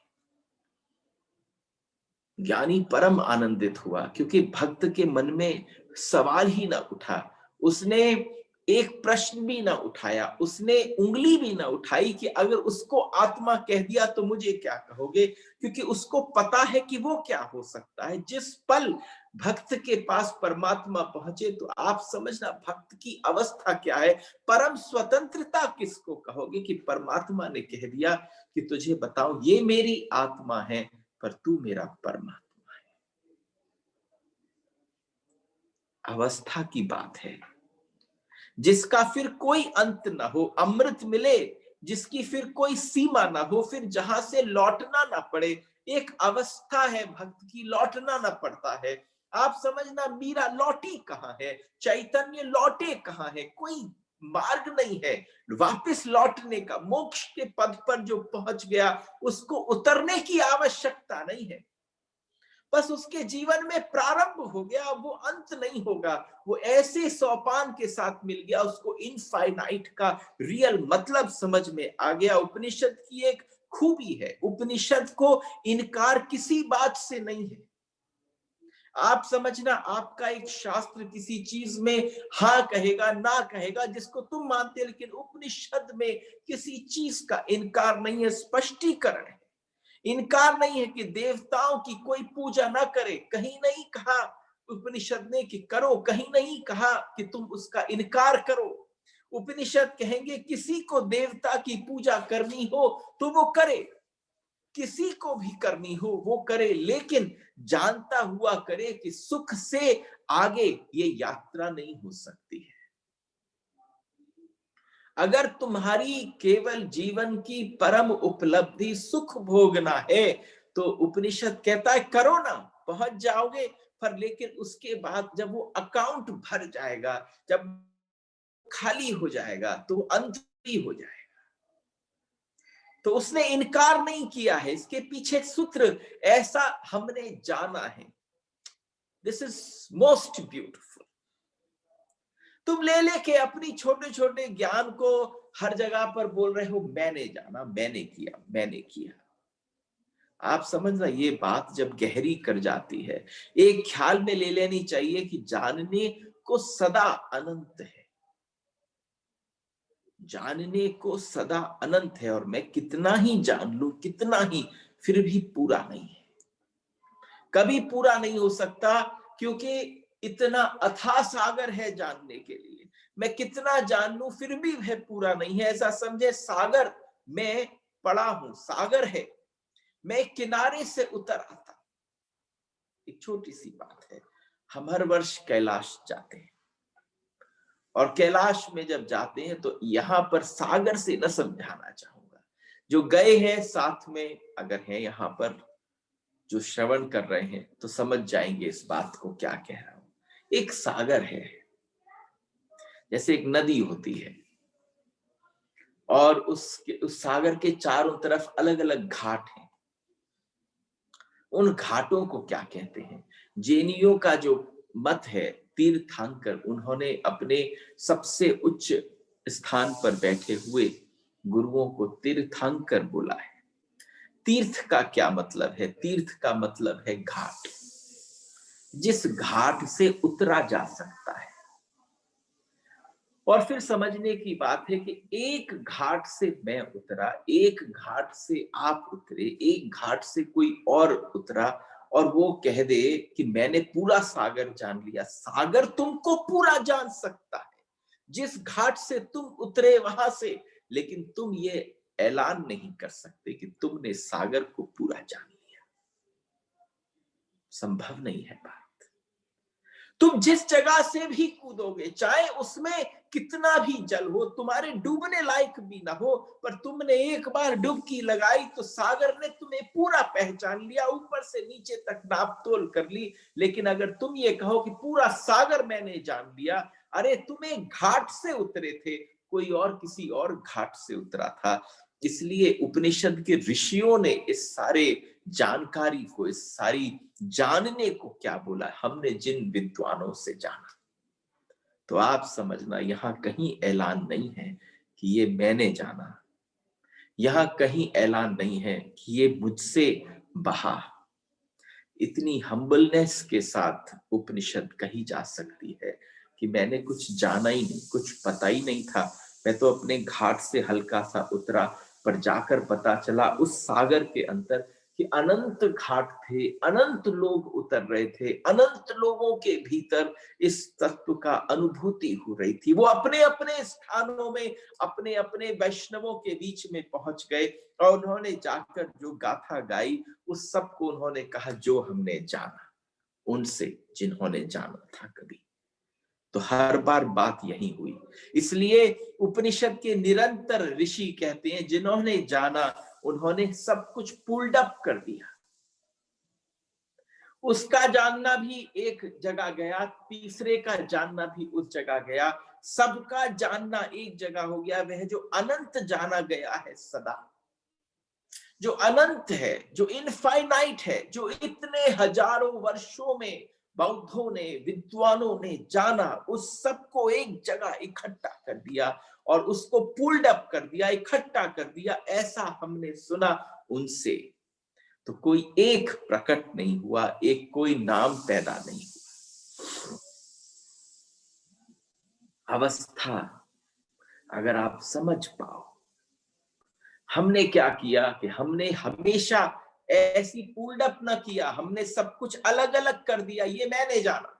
ज्ञानी परम आनंदित हुआ क्योंकि भक्त के मन में सवाल ही ना उठा, उसने एक प्रश्न भी ना उठाया, उसने उंगली भी ना उठाई कि अगर उसको आत्मा कह दिया तो मुझे क्या कहोगे, क्योंकि उसको पता है कि वो क्या हो सकता है। जिस पल भक्त के पास परमात्मा पहुंचे तो आप समझना भक्त की अवस्था क्या है। परम स्वतंत्रता किसको कहोगे कि परमात्मा ने कह दिया कि तुझे बताऊं ये मेरी आत्मा है पर तू मेरा परमात्मा है। अवस्था की बात है जिसका फिर कोई अंत ना हो, अमृत मिले जिसकी फिर कोई सीमा ना हो, फिर जहां से लौटना ना पड़े। एक अवस्था है भक्त की, लौटना ना पड़ता है। आप समझना, मीरा लौटी कहां है, चैतन्य लौटे कहां है, कोई मार्ग नहीं है वापस लौटने का। मोक्ष के पद पर जो पहुंच गया उसको उतरने की आवश्यकता नहीं है, बस उसके जीवन में प्रारंभ हो गया, वो अंत नहीं होगा। वो ऐसे सोपान के साथ मिल गया, उसको इनफाइनाइट का रियल मतलब समझ में आ गया। उपनिषद की एक खूबी है, उपनिषद को इनकार किसी बात से नहीं है। आप समझना, आपका एक शास्त्र किसी चीज में हाँ कहेगा ना कहेगा जिसको तुम मानते हो, लेकिन उपनिषद में किसी चीज का इनकार नहीं है, स्पष्टीकरण है। इनकार नहीं है कि देवताओं की कोई पूजा ना करे, कहीं नहीं कहा उपनिषद ने कि करो, कहीं नहीं कहा कि तुम उसका इनकार करो। उपनिषद कहेंगे किसी को देवता की पूजा करनी हो तो वो करे, किसी को भी करनी हो वो करे, लेकिन जानता हुआ करे कि सुख से आगे ये यात्रा नहीं हो सकती है। अगर तुम्हारी केवल जीवन की परम उपलब्धि सुख भोगना है तो उपनिषद कहता है करो ना, पहुंच जाओगे। पर लेकिन उसके बाद जब वो अकाउंट भर जाएगा, जब खाली हो जाएगा तो अंत ही हो जाएगा। तो उसने इनकार नहीं किया है, इसके पीछे सूत्र ऐसा हमने जाना है। This is most beautiful. तुम ले लेके अपनी छोटे छोटे ज्ञान को हर जगह पर बोल रहे हो, मैंने जाना, मैंने किया, मैंने किया। आप समझ रहे, ये बात जब गहरी कर जाती है, एक ख्याल में ले लेनी चाहिए कि जानने को सदा अनंत है, जानने को सदा अनंत है, और मैं कितना ही जान लूं, कितना ही, फिर भी पूरा नहीं है, कभी पूरा नहीं हो सकता, क्योंकि इतना अथाह सागर है जानने के लिए। मैं कितना जान लूं फिर भी वह पूरा नहीं है। ऐसा समझे सागर में पड़ा हूं, सागर है, मैं किनारे से उतर आता। एक छोटी सी बात है, हम हर वर्ष कैलाश जाते हैं, और कैलाश में जब जाते हैं तो यहां पर सागर से न समझाना चाहूंगा, जो गए हैं साथ में अगर हैं यहां पर जो श्रवण कर रहे हैं तो समझ जाएंगे इस बात को क्या कह रहा हूं। एक सागर है, जैसे एक नदी होती है, और उस सागर के चारों तरफ अलग अलग घाट हैं। उन घाटों को क्या कहते हैं? जैनियों का जो मत है, तीर्थंकर, उन्होंने अपने सबसे उच्च स्थान पर बैठे हुए गुरुओं को तीर्थंकर बोला है। तीर्थ का क्या मतलब है? तीर्थ का मतलब है घाट, जिस घाट से उतरा जा सकता है। और फिर समझने की बात है कि एक घाट से मैं उतरा, एक घाट से आप उतरे, एक घाट से कोई और उतरा, और वो कह दे कि मैंने पूरा सागर जान लिया। सागर तुमको पूरा जान सकता है जिस घाट से तुम उतरे वहां से, लेकिन तुम ये ऐलान नहीं कर सकते कि तुमने सागर को पूरा जान लिया। संभव नहीं है बात। तुम जिस जगह से भी कूदोगे, चाहे उसमें कितना भी जल हो, तुम्हारे डूबने लायक भी ना हो, पर तुमने एक बार डुबकी लगाई तो सागर ने तुम्हें पूरा पहचान लिया, ऊपर से नीचे तक नाप तोल कर ली। लेकिन अगर तुम ये कहो कि पूरा सागर मैंने जान लिया, अरे तुम एक घाट से उतरे थे, कोई और किसी और घाट से उतरा था। इसलिए उपनिषद के ऋषियों ने इस सारे जानकारी को, इस सारी जानने को क्या बोला, हमने जिन विद्वानों से जाना। तो आप समझना, यहां कहीं ऐलान नहीं है कि ये मैंने जाना, यहां कहीं ऐलान नहीं है कि ये मुझसे बहा। इतनी हम्बलनेस के साथ उपनिषद कही जा सकती है कि मैंने कुछ जाना ही नहीं, कुछ पता ही नहीं था, मैं तो अपने घाट से हल्का सा उतरा, पर जाकर पता चला उस सागर के अंदर कि अनंत घाट थे, अनंत लोग उतर रहे थे, अनंत लोगों के भीतर इस तत्व का अनुभूति हो रही थी। वो अपने अपने स्थानों में, अपने अपने वैष्णवों के बीच में पहुंच गए, और उन्होंने जाकर जो गाथा गाई, उस सबको उन्होंने कहा जो हमने जाना, उनसे जिन्होंने जाना था कभी। तो हर बार बात यही हुई। इसलिए उपनिषद के निरंतर ऋषि कहते हैं, जिन्होंने जाना उन्होंने सब कुछ पुल्ड अप कर दिया। उसका जानना भी एक जगह गया, तीसरे का जानना भी उस जगह गया, सबका जानना एक जगह हो गया। वह जो अनंत जाना गया है सदा, जो अनंत है, जो इनफाइनाइट है, जो इतने हजारों वर्षों में बौद्धों ने, विद्वानों ने जाना, उस सबको एक जगह इकट्ठा कर दिया और उसको पुल्ड अप कर दिया, इकट्ठा कर दिया। ऐसा हमने सुना उनसे। तो कोई एक प्रकट नहीं हुआ, एक कोई नाम पैदा नहीं हुआ। अवस्था अगर आप समझ पाओ, हमने क्या किया कि हमने हमेशा ऐसी पुल्ड अप ना किया, हमने सब कुछ अलग अलग कर दिया, ये मैंने जाना।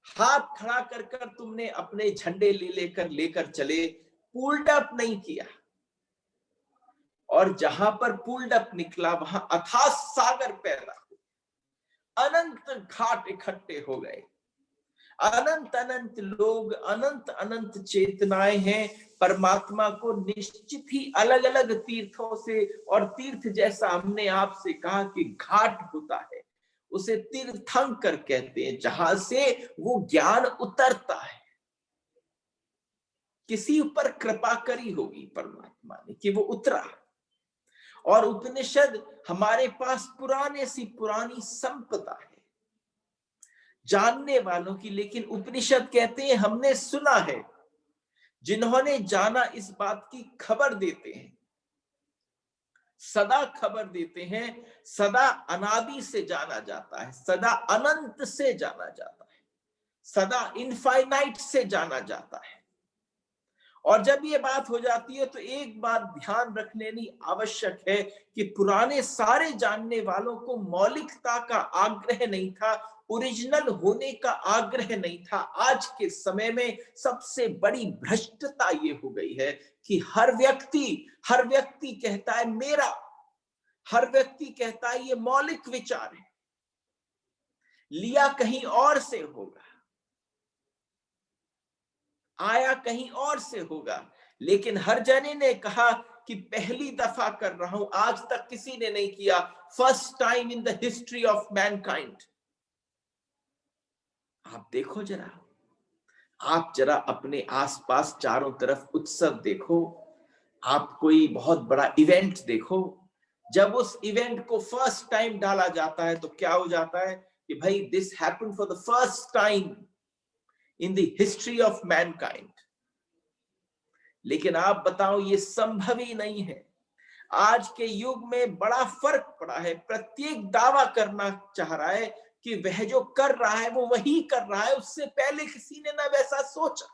हाथ खड़ा कर कर तुमने अपने झंडे लेकर चले, पुल्ड अप नहीं किया। और जहां पर पुल्ड अप निकला, वहां अथाह सागर पैदा हुआ, अनंत घाट इकट्ठे हो गए, अनंत अनंत लोग, अनंत अनंत चेतनाएं हैं। परमात्मा को निश्चित ही अलग अलग तीर्थों से, और तीर्थ जैसा हमने आपसे कहा कि घाट होता है, उसे तीर्थंकर कहते हैं, जहां से वो ज्ञान उतरता है। किसी ऊपर कृपा करी होगी परमात्मा ने कि वो उतरा। और उपनिषद हमारे पास पुराने सी पुरानी संपदा है जानने वालों की, लेकिन उपनिषद कहते हैं हमने सुना है। जिन्होंने जाना इस बात की खबर देते हैं, सदा खबर देते हैं। सदा अनादि से जाना जाता है, सदा अनंत से जाना जाता है, सदा इनफाइनाइट से जाना जाता है। और जब ये बात हो जाती है तो एक बात ध्यान रख लेनी आवश्यक है कि पुराने सारे जानने वालों को मौलिकता का आग्रह नहीं था, ओरिजिनल होने का आग्रह नहीं था। आज के समय में सबसे बड़ी भ्रष्टता ये हो गई है कि हर व्यक्ति कहता है मेरा, हर व्यक्ति कहता है ये मौलिक विचार है, लिया कहीं और से होगा, आया कहीं और से होगा। लेकिन हर जने ने कहा कि पहली दफा कर रहा हूं, आज तक किसी ने नहीं किया, first time in the history of Mankind. आप देखो जरा, आप जरा अपने आसपास चारों तरफ उत्सव देखो, आप कोई बहुत बड़ा इवेंट देखो, जब उस इवेंट को फर्स्ट टाइम डाला जाता है तो क्या हो जाता है कि भाई this happened for the first time in the history of Mankind. लेकिन आप बताओ, ये संभव ही नहीं है। आज के युग में बड़ा फर्क पड़ा है। प्रत्येक दावा करना चाह रहा है कि वह जो कर रहा है वो वही कर रहा है, उससे पहले किसी ने ना वैसा सोचा।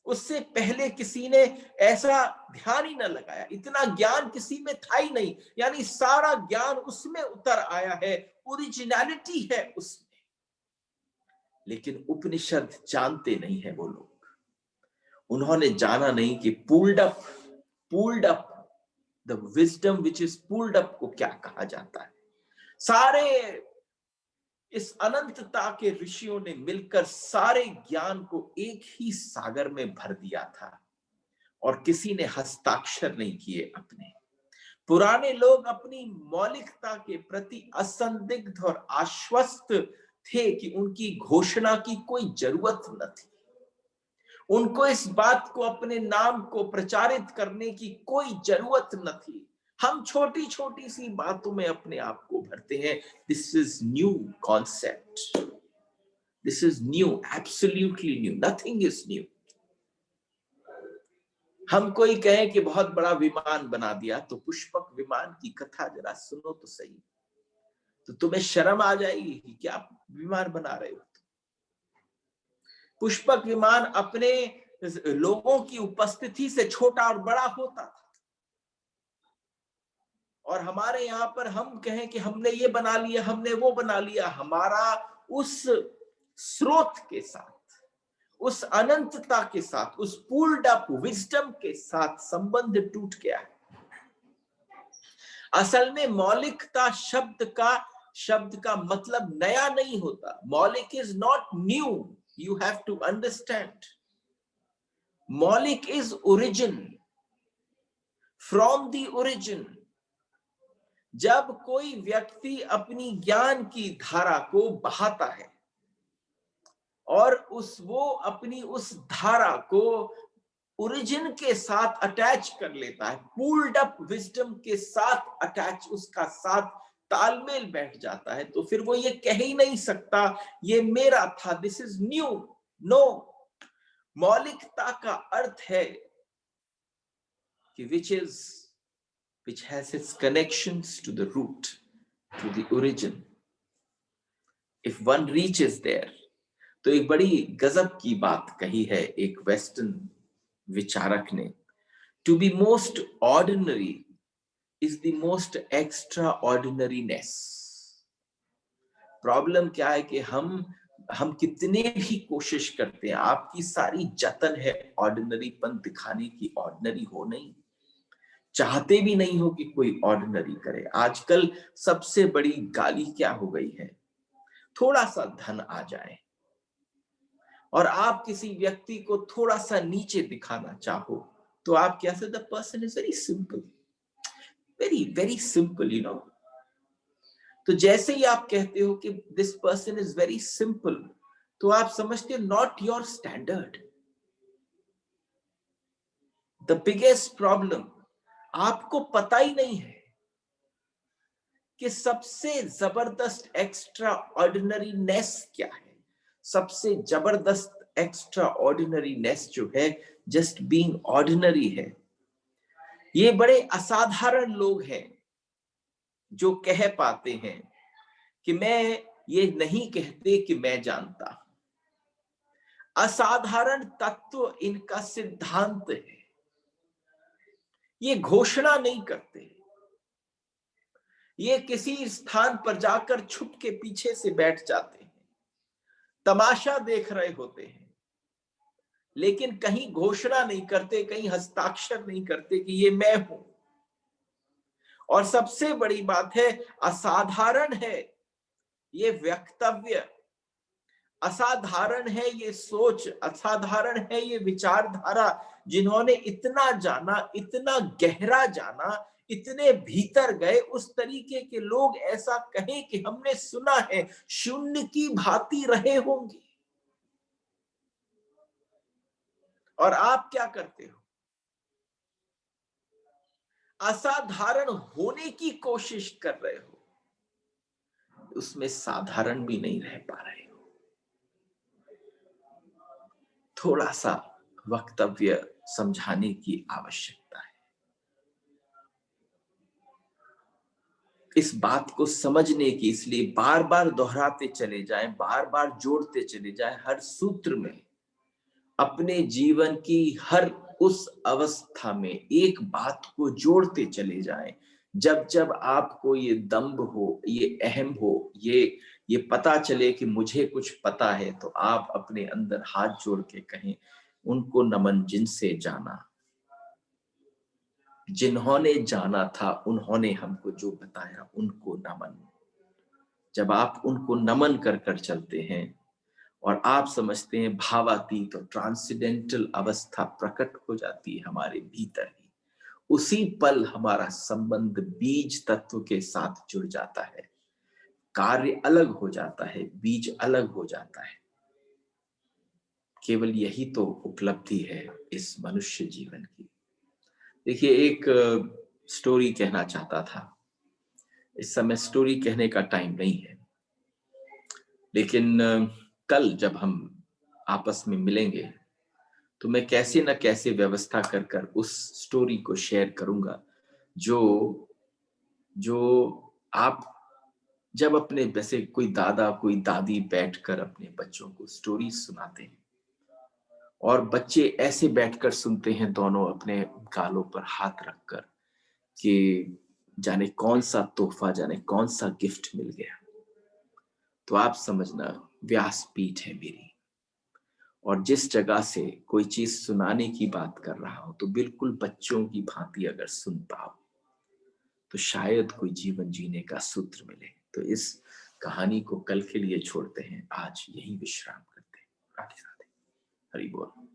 उससे पहले किसी ने ऐसा ध्यान ही न लगाया, इतना ज्ञान किसी में था ही नहीं, यानी सारा ज्ञान उसमें उतर आया है, ओरिजिनलिटी है उसमें। लेकिन उपनिषद जानते नहीं है वो लोग, उन्होंने जाना नहीं कि pulled up the wisdom which is pulled up को क्या कहा जाता है। सारे इस अनंतता के ऋषियों ने मिलकर सारे ज्ञान को एक ही सागर में भर दिया था और किसी ने हस्ताक्षर नहीं किए अपने। पुराने लोग अपनी मौलिकता के प्रति असंदिग्ध और आश्वस्त थे कि उनकी घोषणा की कोई जरूरत न थी, उनको इस बात को अपने नाम को प्रचारित करने की कोई जरूरत न थी। हम छोटी छोटी सी बातों में अपने आप को भरते हैं। This is new concept, this is new, absolutely new, nothing is new. हम कोई कहे कि बहुत बड़ा विमान बना दिया, तो पुष्पक विमान की कथा जरा सुनो तो सही, तो तुम्हें शर्म आ जाएगी कि क्या विमान बना रहे हो। पुष्पक विमान अपने लोगों की उपस्थिति से छोटा और बड़ा होता था, और हमारे यहाँ पर हम कहें कि हमने ये बना लिया, हमने वो बना लिया, हमारा उस स्रोत के साथ, उस अनंतता के साथ, उस पुल्ड अप विजडम के साथ संबंध टूट गया है। असल में मौलिकता शब्द का मतलब नया नहीं होता। Maulik is not new, you have to understand. Maulik is origin, from the origin. जब कोई व्यक्ति अपनी ज्ञान की धारा को बहाता है और वो अपनी उस धारा को ओरिजिन के साथ अटैच कर लेता है, पूल्ड अप विजडम के साथ अटैच, उसका साथ तालमेल बैठ जाता है, तो फिर वो ये कह ही नहीं सकता ये मेरा था, दिस इज न्यू। नो, मौलिकता का अर्थ है कि which has its connections to the root, to the origin. If one reaches there, तो एक बड़ी गजब की बात कही है एक वेस्टर्न विचारक ने, to be most ordinary is the most extraordinariness. Problem क्या है कि हम कितने भी कोशिश करते हैं, आपकी सारी जतन है ऑर्डिनरीपन दिखाने की, ऑर्डिनरी हो नहीं, चाहते भी नहीं हो कि कोई ऑर्डिनरी करे। आजकल सबसे बड़ी गाली क्या हो गई है, थोड़ा सा धन आ जाए और आप किसी व्यक्ति को थोड़ा सा नीचे दिखाना चाहो तो आप क्या से, the person is very simple, very very simple, you know. तो जैसे ही आप कहते हो कि this person is very simple, तो आप समझते हो not your standard. The biggest problem, आपको पता ही नहीं है कि सबसे जबरदस्त एक्स्ट्रा ऑर्डिनरीनेस क्या है। सबसे जबरदस्त एक्स्ट्रा ऑर्डिनरीनेस जो है जस्ट बीइंग ऑर्डिनरी है। ये बड़े असाधारण लोग हैं जो कह पाते हैं कि मैं ये नहीं कहते कि मैं जानता। असाधारण तत्व इनका सिद्धांत है, ये घोषणा नहीं करते, ये किसी स्थान पर जाकर छुप के पीछे से बैठ जाते हैं, तमाशा देख रहे होते हैं, लेकिन कहीं घोषणा नहीं करते, कहीं हस्ताक्षर नहीं करते कि ये मैं हूं। और सबसे बड़ी बात है, असाधारण है ये वक्तव्य, असाधारण है ये सोच, असाधारण है ये विचारधारा। जिन्होंने इतना जाना, इतना गहरा जाना, इतने भीतर गए, उस तरीके के लोग ऐसा कहें कि हमने सुना है शून्य की भांति रहे होंगे, और आप क्या करते हो, असाधारण होने की कोशिश कर रहे हो, उसमें साधारण भी नहीं रह पा रहे हो। थोड़ा सा वक्तव्य समझाने की आवश्यकता है। इस बात को समझने की इसलिए बार बार दोहराते चले जाएं, बार बार जोड़ते चले जाएं हर सूत्र में, अपने जीवन की हर उस अवस्था में एक बात को जोड़ते चले जाएं। जब जब आपको ये दम्भ हो, ये अहम हो, ये पता चले कि मुझे कुछ पता है, तो आप अपने अंदर हाथ जोड़ के कहें, उनको नमन जिनसे जाना, जिन्होंने जाना था उन्होंने हमको जो बताया, उनको नमन। जब आप उनको नमन कर कर चलते हैं और आप समझते हैं भावातीत और ट्रांसेंडेंटल अवस्था प्रकट हो जाती है हमारे भीतर ही, उसी पल हमारा संबंध बीज तत्व के साथ जुड़ जाता है। कार्य अलग हो जाता है, बीज अलग हो जाता है। केवल यही तो उपलब्धि है इस मनुष्य जीवन की। देखिए, एक स्टोरी कहना चाहता था। इस समय स्टोरी कहने का टाइम नहीं है, लेकिन कल जब हम आपस में मिलेंगे तो मैं कैसे न कैसे व्यवस्था कर कर उस स्टोरी को शेयर करूंगा, जो जो आप जब अपने, वैसे कोई दादा कोई दादी बैठकर अपने बच्चों को स्टोरी सुनाते हैं और बच्चे ऐसे बैठकर सुनते हैं, दोनों अपने गालों पर हाथ रखकर, कि जाने कौन सा तोहफा, जाने कौन सा गिफ्ट मिल गया। तो आप समझना, व्यासपीठ है मेरी, और जिस जगह से कोई चीज सुनाने की बात कर रहा हो तो बिल्कुल बच्चों की भांति अगर सुन पाओ तो शायद कोई जीवन जीने का सूत्र मिले। तो इस कहानी को कल के लिए छोड़ते हैं, आज यही विश्राम करते हैं। राधे राधे, हरि बोल।